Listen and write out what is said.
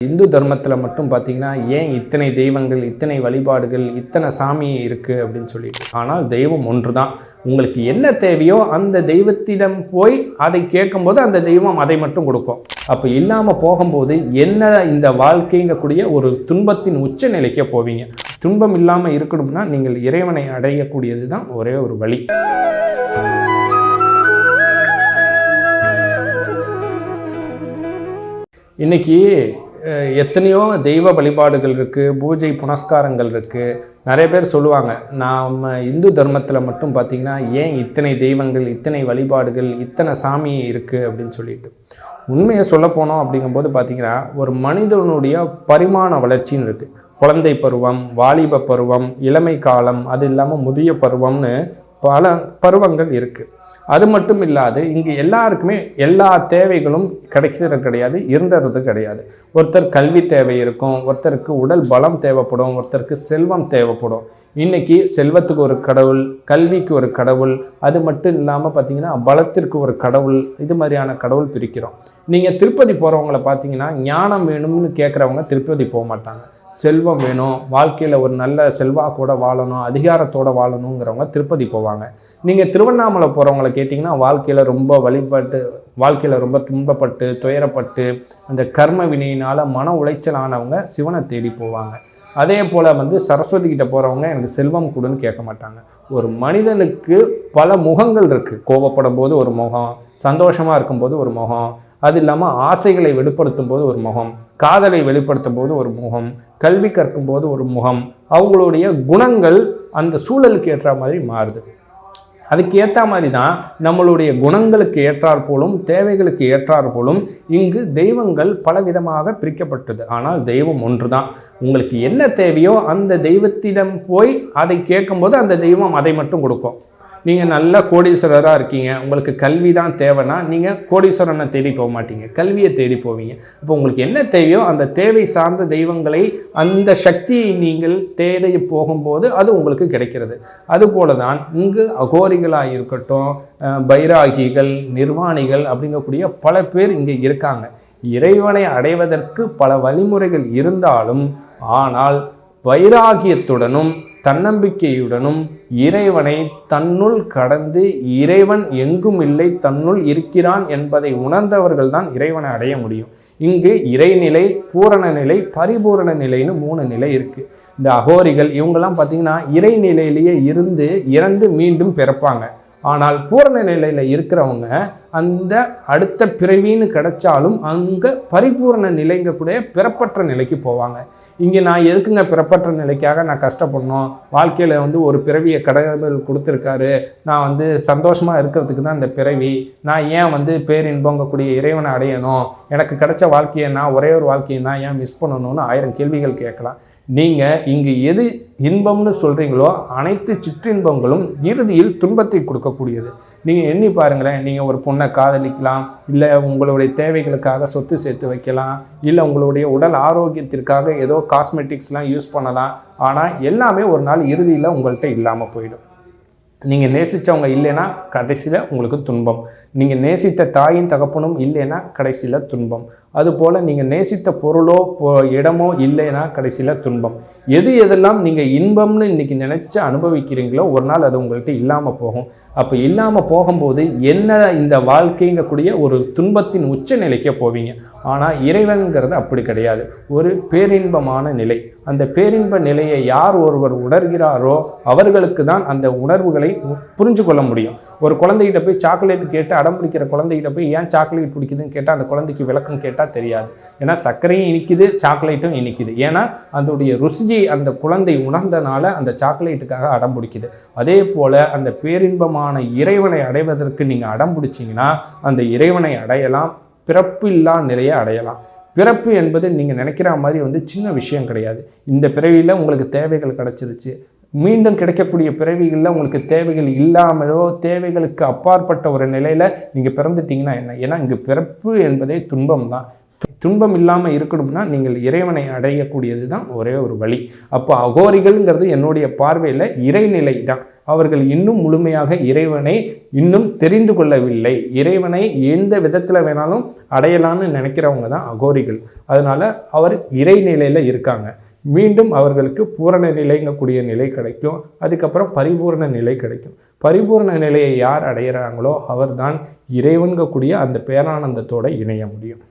இந்து தர்மத்தில் மட்டும் பார்த்தீங்கன்னா ஏன் இத்தனை தெய்வங்கள், இத்தனை வழிபாடுகள், இத்தனை சாமி இருக்குது அப்படின்னு சொல்லிட்டு. ஆனால் தெய்வம் ஒன்று தான். உங்களுக்கு என்ன தேவையோ அந்த தெய்வத்திடம் போய் அதை கேட்கும்போது அந்த தெய்வம் அதை மட்டும் கொடுக்கும். அப்போ இல்லாமல் போகும்போது என்ன இந்த வாழ்க்கைங்கக்கூடிய ஒரு துன்பத்தின் உச்ச நிலைக்கே போவீங்க. துன்பம் இல்லாமல் இருக்கணும்னா நீங்கள் இறைவனை அடையக்கூடியது தான் ஒரே ஒரு வழி. இன்னைக்கு எத்தனையோ தெய்வ வழிபாடுகள் இருக்குது, பூஜை புனஸ்காரங்கள் இருக்குது. நிறைய பேர் சொல்லுவாங்க, நாம் இந்து தர்மத்தில் மட்டும் பார்த்திங்கன்னா ஏன் இத்தனை தெய்வங்கள், இத்தனை வழிபாடுகள், இத்தனை சாமி இருக்குது அப்படின்னு சொல்லிட்டு. உண்மையை சொல்ல போனோம் அப்படிங்கும்போது பார்த்திங்கன்னா ஒரு மனிதனுடைய பரிமாண வளர்ச்சின்னு இருக்குது. குழந்தை பருவம், வாலிப பருவம், இளமை காலம், அது இல்லாமல் முதிய பருவம்னு பல பருவங்கள் இருக்குது. அது மட்டும் இல்லாது இங்கே எல்லாருக்குமே எல்லா தேவைகளும் கிடைக்கிறது கிடையாது, இருந்தது கிடையாது. ஒருத்தர் கல்வி தேவை இருக்கும், ஒருத்தருக்கு உடல் பலம் தேவைப்படும், ஒருத்தருக்கு செல்வம் தேவைப்படும். இன்றைக்கி செல்வத்துக்கு ஒரு கடவுள், கல்விக்கு ஒரு கடவுள், அது மட்டும் இல்லாமல் பார்த்திங்கன்னா பலத்திற்கு ஒரு கடவுள், இது மாதிரியான கடவுள் பிரிக்கிறோம். நீங்கள் திருப்பதி போகிறவங்கள பார்த்தீங்கன்னா ஞானம் வேணும்னு கேட்குறவங்க திருப்பதி போக மாட்டாங்க. செல்வம் வேணும், வாழ்க்கையில் ஒரு நல்ல செல்வாக்கோட வாழணும், அதிகாரத்தோடு வாழணுங்கிறவங்க திருப்பதி போவாங்க. நீங்கள் திருவண்ணாமலை போகிறவங்கள கேட்டிங்கன்னா வாழ்க்கையில் ரொம்ப வழிபட்டு, வாழ்க்கையில் ரொம்ப துன்பப்பட்டு, துயரப்பட்டு, அந்த கர்ம வினையினால் மன உளைச்சல் ஆனவங்க சிவனை தேடி போவாங்க. அதே போல் சரஸ்வதி கிட்ட போகிறவங்க எனக்கு செல்வம் கொடுன்னு கேட்க மாட்டாங்க. ஒரு மனிதனுக்கு பல முகங்கள் இருக்குது. கோபப்படும் போது ஒரு முகம், சந்தோஷமாக இருக்கும்போது ஒரு முகம், அது இல்லாமல் ஆசைகளை வெளிப்படுத்தும் போது ஒரு முகம், காதலை வெளிப்படுத்தும் போது ஒரு முகம், கல்வி கற்கும் போது ஒரு முகம். அவங்களுடைய குணங்கள் அந்த சூழலுக்கு ஏற்ற மாதிரி மாறுது. அதுக்கு ஏற்ற மாதிரி தான் நம்மளுடைய குணங்களுக்கு ஏற்றாற் போலும், தேவைகளுக்கு ஏற்றாற் போலும் இங்கு தெய்வங்கள் பலவிதமாக பிரிக்கப்பட்டது. ஆனால் தெய்வம் ஒன்று தான். உங்களுக்கு என்ன தேவையோ அந்த தெய்வத்திடம் போய் அதை கேட்கும்போது அந்த தெய்வம் அதை மட்டும் கொடுக்கும். நீங்கள் நல்ல கோடீஸ்வரராக இருக்கீங்க, உங்களுக்கு கல்வி தான் தேவைன்னா நீங்கள் கோடீஸ்வரனை தேடி போக மாட்டீங்க, கல்வியை தேடி போவீங்க. இப்போ உங்களுக்கு என்ன தேவையோ அந்த தேவை சார்ந்த தெய்வங்களை, அந்த சக்தியை நீங்கள் தேடி போகும்போது அது உங்களுக்கு கிடைக்கிறது. அதுபோல தான் இங்கு அகோரிகளாக இருக்கட்டும், பைராகிகள், நிர்வாணிகள் அப்படிங்கக்கூடிய பல பேர் இங்கே இருக்காங்க. இறைவனை அடைவதற்கு பல வழிமுறைகள் இருந்தாலும், ஆனால் வைராகியத்துடனும் தன்னம்பிக்கையுடனும் இறைவனை தன்னுள் கடந்து இறைவன் எங்கும் இல்லை, தன்னுள் இருக்கிறான் என்பதை உணர்ந்தவர்கள் தான் இறைவனை அடைய முடியும். இங்கு இறைநிலை, பூரண நிலை, பரிபூரண நிலைன்னு 3 நிலை இருக்குது. இந்த அகோரிகள் இவங்கெல்லாம் பார்த்திங்கன்னா இறைநிலையிலேயே இருந்து இறந்து மீண்டும் பிறப்பாங்க. ஆனால் பூரண நிலையில் இருக்கிறவங்க அந்த அடுத்த பிறவின்னு கிடைச்சாலும் அங்கே பரிபூரண நிலைங்கக்கூடிய பிறப்பற்ற நிலைக்கு போவாங்க. இங்கே நான் எதுக்குங்க பிறப்பற்ற நிலைக்காக நான் கஷ்டப்படணும், வாழ்க்கையில் ஒரு பிறவியை கடவுள் கொடுத்துருக்காரு, நான் சந்தோஷமாக இருக்கிறதுக்கு தான் இந்த பிறவி, நான் ஏன் பேரின்பங்கக்கூடிய இறைவனை அடையணும், எனக்கு கிடைச்ச வாழ்க்கையை நான் ஒரே ஒரு வாழ்க்கையை நான் ஏன் மிஸ் பண்ணணும்னு 1000 கேள்விகள் கேட்கலாம். நீங்கள் இங்கு எது இன்பம்னு சொல்கிறீங்களோ அனைத்து சிற்றின்பங்களும் இறுதியில் துன்பத்தை கொடுக்கக்கூடியது. நீங்கள் எண்ணி பாருங்களேன், நீங்கள் ஒரு பொண்ணை காதலிக்கலாம், இல்லை உங்களுடைய தேவைகளுக்காக சொத்து சேர்த்து வைக்கலாம், இல்லை உங்களுடைய உடல் ஆரோக்கியத்திற்காக ஏதோ காஸ்மெட்டிக்ஸ்லாம் யூஸ் பண்ணலாம். ஆனால் எல்லாமே ஒரு நாள் இறுதியில் உங்கள்கிட்ட இல்லாமல் போயிடும். நீங்கள் நேசித்தவங்க இல்லைன்னா கடைசியில் உங்களுக்கு துன்பம். நீங்கள் நேசித்த தாயின் தகப்பனும் இல்லைன்னா கடைசியில் துன்பம். அதுபோல் நீங்கள் நேசித்த பொருளோ இடமோ இல்லைன்னா கடைசியில் துன்பம். எதெல்லாம் நீங்கள் இன்பம்னு இன்றைக்கி நினச்சி அனுபவிக்கிறீங்களோ ஒரு நாள் அது உங்கள்கிட்ட இல்லாமல் போகும். அப்போ இல்லாமல் போகும்போது என்ன இந்த வாழ்க்கைங்கக்கூடிய ஒரு துன்பத்தின் உச்ச நிலைக்கே போவீங்க. ஆனால் இறைவன்கிறது அப்படி கிடையாது, ஒரு பேரின்பமான நிலை. அந்த பேரின்ப நிலையை யார் ஒருவர் உணர்கிறாரோ அவர்களுக்கு தான் அந்த உணர்வுகளை புரிஞ்சு கொள்ள முடியும். ஒரு குழந்தைகிட்ட போய் சாக்லேட் கேட்டு அடம் பிடிக்கிற குழந்தைகிட்ட போய் ஏன் சாக்லேட் பிடிக்குதுன்னு கேட்டால் அந்த குழந்தைக்கு விளக்கம் கேட்டால் தெரியாது. ஏன்னா சர்க்கரையும் இனிக்குது, சாக்லேட்டும் இனிக்குது. ஏன்னா அதோடைய ருசியை அந்த குழந்தை உணர்ந்தனால அந்த சாக்லேட்டுக்காக அடம் பிடிக்குது. அதே போல் அந்த பேரின்பமான இறைவனை அடைவதற்கு நீங்கள் அடம் பிடிச்சிங்கன்னா அந்த இறைவனை அடையலாம், பிறப்பு இல்லா நிலையை அடையலாம். பிறப்பு என்பது நீங்கள் நினைக்கிற மாதிரி சின்ன விஷயம் கிடையாது. இந்த பிறவியில் உங்களுக்கு தேவைகள் கிடைச்சிருச்சு, மீண்டும் கிடைக்கக்கூடிய பிறவிகளில் உங்களுக்கு தேவைகள் இல்லாமலோ தேவைகளுக்கு அப்பாற்பட்ட ஒரு நிலையில் நீங்கள் பிறந்துட்டீங்கன்னா என்ன? ஏன்னா இங்கு பிறப்பு என்பதே துன்பம் தான். துன்பம் இல்லாமல் இருக்கணும்னா நீங்கள் இறைவனை அடையக்கூடியது தான் ஒரே ஒரு வழி. அப்போ அகோரிகள்ங்கிறது என்னுடைய பார்வையில் இறைநிலை தான். அவர்கள் இன்னும் முழுமையாக இறைவனை இன்னும் தெரிந்து கொள்ளவில்லை. இறைவனை எந்த விதத்தில் வேணாலும் அடையலான்னு நினைக்கிறவங்க தான் அகோரிகள். அதனால் அவர் இறைநிலையில் இருக்காங்க. மீண்டும் அவர்களுக்கு பூரண நிலைங்கக்கூடிய நிலை கிடைக்கும். அதுக்கப்புறம் பரிபூர்ண நிலை கிடைக்கும். பரிபூர்ண நிலையை யார் அடைகிறாங்களோ அவர்தான் இறைவன்கக்கூடிய அந்த பேரானந்தத்தோடு இணைய முடியும்.